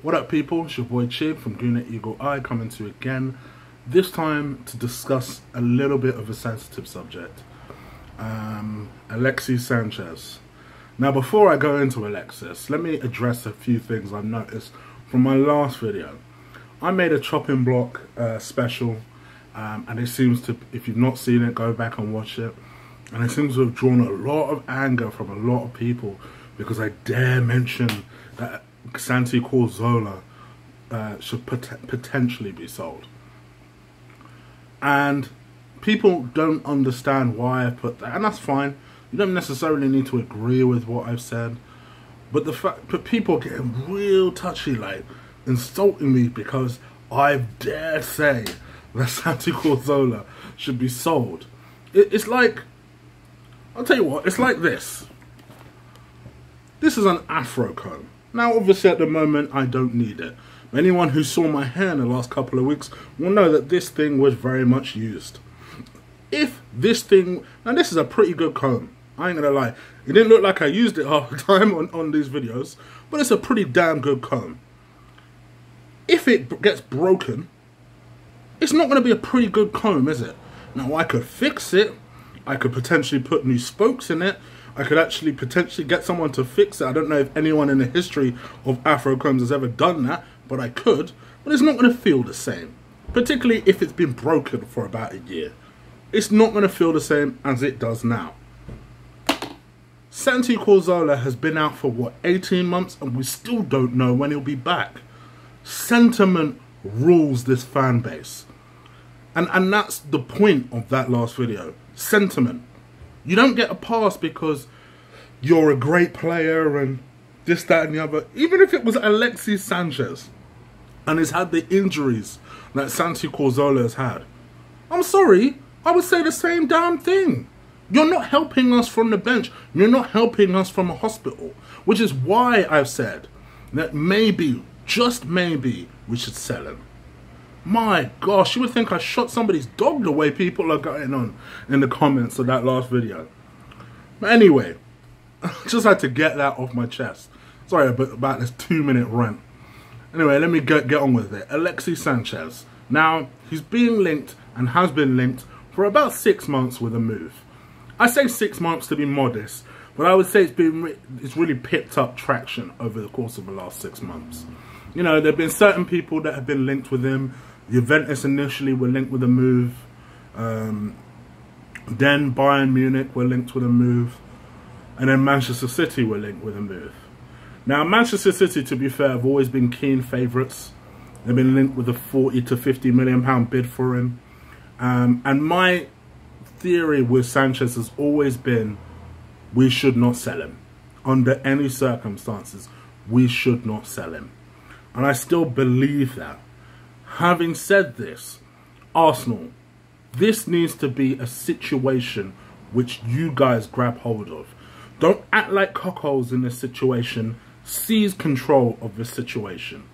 What up, people? It's your boy Chib from Guna Eagle Eye coming to you again, this time to discuss a little bit of a sensitive subject. Alexis Sanchez. Now, before I go into Alexis, let me address a few things I've noticed from my last video. I made a chopping block special, and it seems to, if you've not seen it, go back and watch it. And it seems to have drawn a lot of anger from a lot of people because I dare mention that Santi Cazorla should potentially be sold. And people don't understand why I put that, and that's fine. You don't necessarily need to agree with what I've said, but the fact that people are getting real touchy, like insulting me because I dare say that Santi Cazorla should be sold. It's like, I'll tell you what, it's like this. This is an afro comb. Now, obviously, at the moment, I don't need it. Anyone who saw my hair in the last couple of weeks will know that this thing was very much used. If this thing... Now, this is a pretty good comb. I ain't gonna lie. It didn't look like I used it half the time on these videos, but it's a pretty damn good comb. If it gets broken, it's not gonna be a pretty good comb, is it? Now, I could fix it. I could potentially put new spokes in it. I could actually potentially get someone to fix it. I don't know if anyone in the history of afro combs has ever done that, but I could. But it's not going to feel the same, particularly if it's been broken for about a year. It's not going to feel the same as it does now. Santi Cazorla has been out for, what, 18 months, and we still don't know when he'll be back. Sentiment rules this fan base. And that's the point of that last video. Sentiment. You don't get a pass because you're a great player and this, that and the other. Even if it was Alexis Sanchez and has had the injuries that Santi Cazorla has had, I'm sorry, I would say the same damn thing. You're not helping us from the bench. You're not helping us from a hospital. Which is why I've said that maybe, just maybe, we should sell him. My gosh, you would think I shot somebody's dog the way people are going on in the comments of that last video. But anyway, I just had to get that off my chest. Sorry about this 2-minute rant. Anyway, let me get on with it. Alexis Sanchez. Now, he's being linked and has been linked for about 6 months with a move. I say 6 months to be modest, but I would say it's really picked up traction over the course of the last 6 months. You know, there have been certain people that have been linked with him. Juventus initially were linked with a move. Then Bayern Munich were linked with a move. And then Manchester City were linked with a move. Now, Manchester City, to be fair, have always been keen favourites. They've been linked with a 40 to 50 million pound bid for him. And my theory with Sanchez has always been, we should not sell him. Under any circumstances, we should not sell him. And I still believe that. Having said this, Arsenal, this needs to be a situation which you guys grab hold of. Don't act like cuckolds in this situation. Seize control of this situation.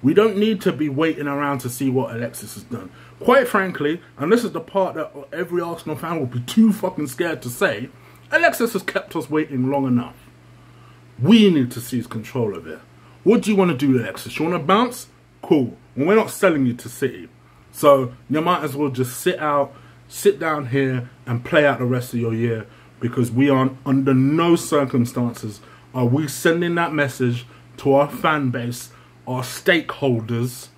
We don't need to be waiting around to see what Alexis has done. Quite frankly, and this is the part that every Arsenal fan will be too fucking scared to say, Alexis has kept us waiting long enough. We need to seize control of it. What do you want to do, Alexis? You want to bounce? Cool. Well, we're not selling you to City. So you might as well just sit down here and play out the rest of your year, because we are under no circumstances are we sending that message to our fan base, our stakeholders.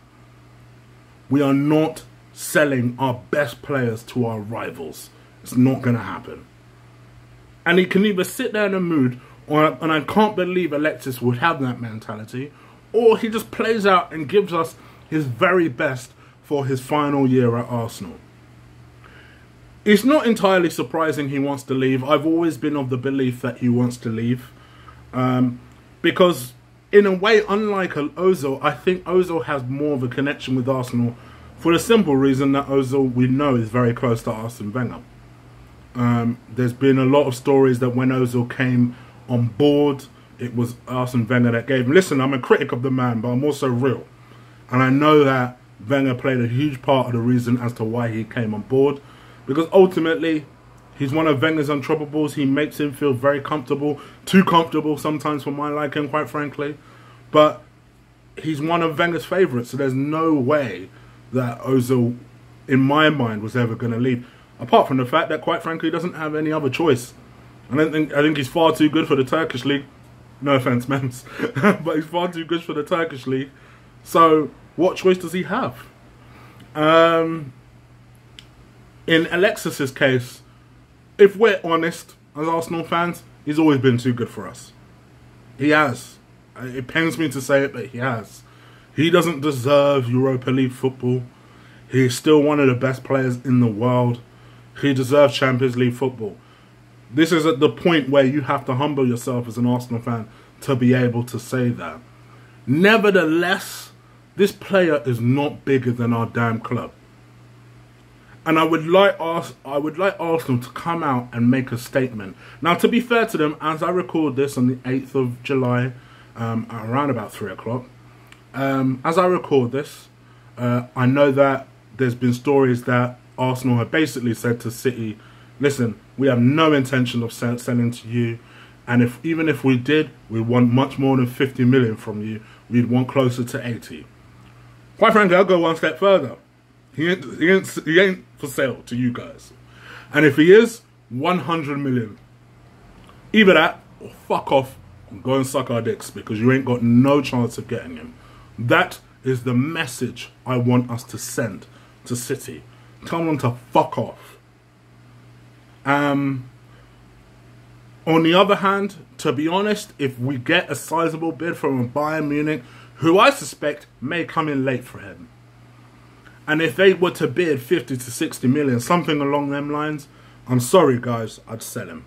We are not selling our best players to our rivals. It's not going to happen. And he can either sit there in a mood, and I can't believe Alexis would have that mentality, or he just plays out and gives us his very best for his final year at Arsenal. It's not entirely surprising he wants to leave. I've always been of the belief that he wants to leave. Because, in a way, unlike Ozil, I think Ozil has more of a connection with Arsenal for the simple reason that Ozil, we know, is very close to Arsene Wenger. There's been a lot of stories that when Ozil came on board, it was Arsene Wenger that gave him. Listen, I'm a critic of the man, but I'm also real. And I know that Wenger played a huge part of the reason as to why he came on board. Because ultimately, he's one of Wenger's untroubles. He makes him feel very comfortable. Too comfortable sometimes for my liking, quite frankly. But he's one of Wenger's favourites, so there's no way that Ozil, in my mind, was ever going to leave. Apart from the fact that, quite frankly, he doesn't have any other choice. I think he's far too good for the Turkish league. No offence, Mems, but he's far too good for the Turkish league. So, what choice does he have? In Alexis's case, if we're honest as Arsenal fans, he's always been too good for us. He has. It pains me to say it, but he has. He doesn't deserve Europa League football. He's still one of the best players in the world. He deserves Champions League football. This is at the point where you have to humble yourself as an Arsenal fan to be able to say that. Nevertheless, this player is not bigger than our damn club. And I would like Arsenal to come out and make a statement. Now, to be fair to them, as I record this on the 8th of July, around about 3 o'clock, as I record this, I know that there's been stories that Arsenal have basically said to City, listen, we have no intention of selling to you, and even if we did, we want much more than 50 million from you. We'd want closer to 80. Quite frankly, I'll go one step further. He ain't for sale to you guys. And if he is, 100 million. Either that, or fuck off and go and suck our dicks, because you ain't got no chance of getting him. That is the message I want us to send to City. Tell them to fuck off. On the other hand, to be honest, if we get a sizable bid from Bayern Munich, who I suspect may come in late for him, and if they were to bid 50 to 60 million, something along them lines, I'm sorry guys, I'd sell him.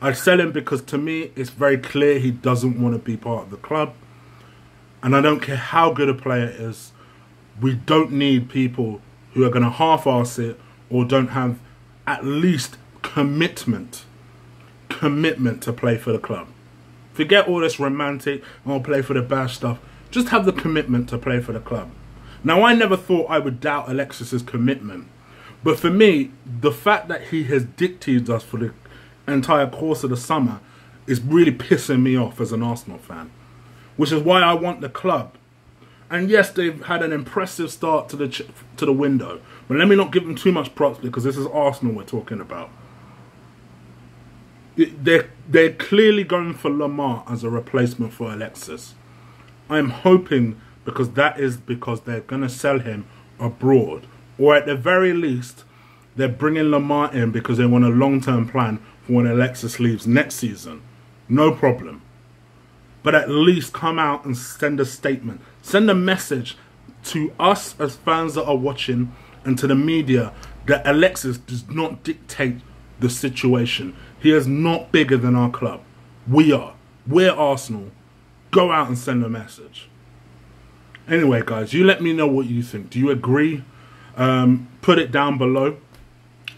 I'd sell him because to me, it's very clear he doesn't want to be part of the club. And I don't care how good a player is, we don't need people who are going to half-arse it or don't have at least commitment to play for the club. Forget all this romantic, I'll play for the bad stuff. Just have the commitment to play for the club. Now, I never thought I would doubt Alexis's commitment. But for me, the fact that he has dictated us for the entire course of the summer is really pissing me off as an Arsenal fan. Which is why I want the club. And yes, they've had an impressive start to the window. But let me not give them too much props because this is Arsenal we're talking about. They're clearly going for Lamar as a replacement for Alexis. I'm hoping because they're going to sell him abroad. Or at the very least, they're bringing Lamar in because they want a long-term plan for when Alexis leaves next season. No problem. But at least come out and send a statement. Send a message to us as fans that are watching and to the media that Alexis does not dictate the situation. He is not bigger than our club. We are. We're Arsenal. Go out and send a message. Anyway, guys, you let me know what you think. Do you agree? Put it down below.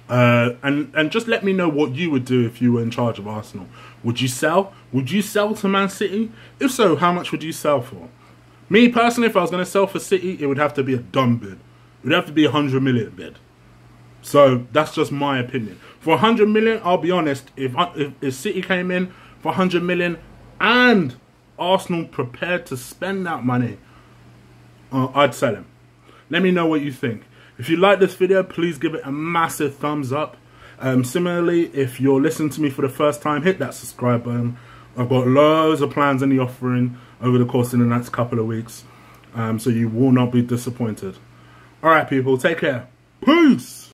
And just let me know what you would do if you were in charge of Arsenal. Would you sell? Would you sell to Man City? If so, how much would you sell for? Me, personally, if I was going to sell for City, it would have to be a dumb bid. It would have to be a 100 million bid. So, that's just my opinion. For 100 million, I'll be honest, if City came in for 100 million and Arsenal prepared to spend that money, I'd sell him. Let me know what you think. If you like this video, please give it a massive thumbs up. Similarly, if you're listening to me for the first time, hit that subscribe button. I've got loads of plans in the offering over the course of the next couple of weeks. So you will not be disappointed. Alright people, take care. Peace!